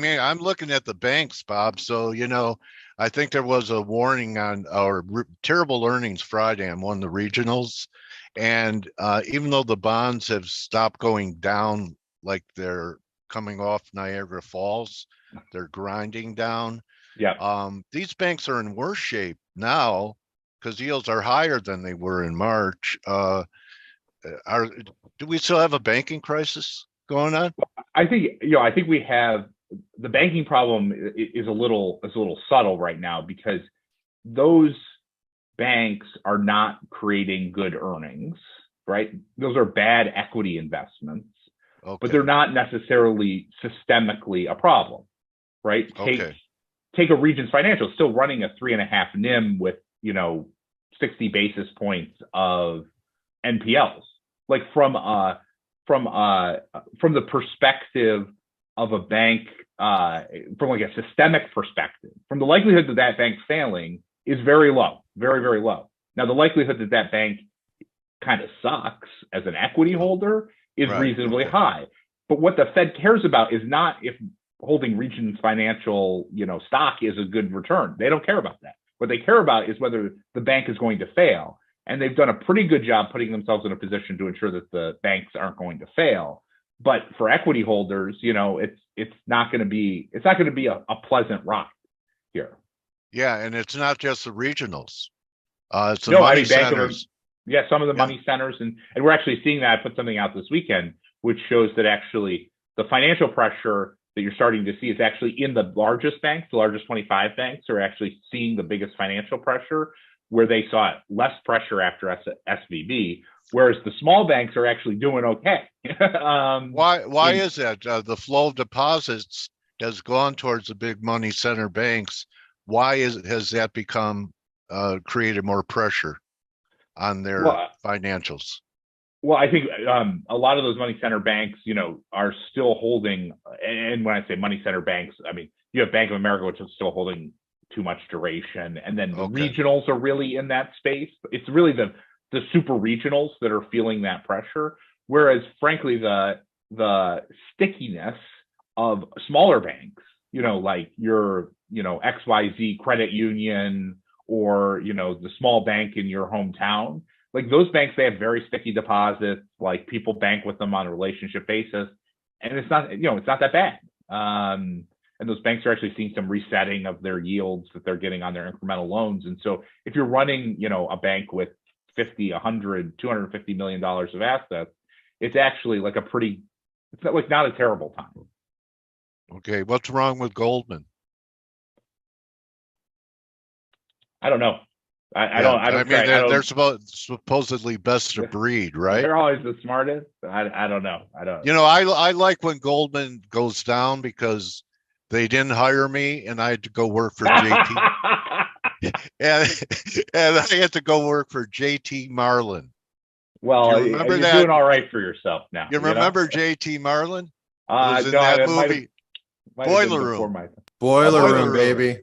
mean, I'm looking at the banks, Bob. So, I think there was a warning on our terrible earnings Friday on one of the regionals. And even though the bonds have stopped going down like they're coming off Niagara Falls, they're grinding down. Yeah. These banks are in worse shape now because yields are higher than they were in March. Are do we still have a banking crisis going on? I think we have the banking problem is a little subtle right now because those banks are not creating good earnings, right? Those are bad equity investments, but they're Okay. not necessarily systemically a problem, right? Take Okay. take a Regions Financial, still running a 3.5 NIM with 60 basis points of NPLs. Like from the perspective of a bank, from like a systemic perspective, from the likelihood that that bank's failing is very low, very very low. Now the likelihood that that bank kind of sucks as an equity holder is Right. reasonably Okay. high. But what the Fed cares about is not if holding Regions Financial, stock is a good return. They don't care about that. What they care about is whether the bank is going to fail. And they've done a pretty good job putting themselves in a position to ensure that the banks aren't going to fail. But for equity holders, it's not going to be a pleasant ride here. Yeah, and it's not just the regionals. It's the No, I money mean centers. yeah, some of the Yeah. money centers, and we're actually seeing that. I put something out this weekend, which shows that actually the financial pressure that you're starting to see is actually in the largest banks. The largest 25 banks are actually seeing the biggest financial pressure, where they saw less pressure after SVB, whereas the small banks are actually doing okay. Why in is that? The flow of deposits has gone towards the big money center banks. Why has that become created more pressure on their well, financials? Well, I think a lot of those money center banks, are still holding. And when I say money center banks, I mean you have Bank of America, which is still holding too much duration, and then the Okay. regionals are really in that space. It's really the super regionals that are feeling that pressure. Whereas, frankly, the stickiness of smaller banks, like your XYZ credit union or the small bank in your hometown, like those banks, they have very sticky deposits. Like people bank with them on a relationship basis, and it's not that bad. And those banks are actually seeing some resetting of their yields that they're getting on their incremental loans. And so if you're running, a bank with 50, 100, $250 million of assets, it's actually like it's not a terrible time. Okay. What's wrong with Goldman? I don't know. I Yeah. don't I I don't mean, try. I they're don't. supposedly best of breed, right? They're always the smartest. I don't know. I don't. I like when Goldman goes down because they didn't hire me and I had to go work for JT and and I had to go work for JT Marlin. Do you Well, remember you're that? doing all right for yourself now. You remember JT Marlin? It was in No, that it might have movie might have been Boiler before Room. my. Oh, Boiler Boiler Boiler room, Room. Room. baby.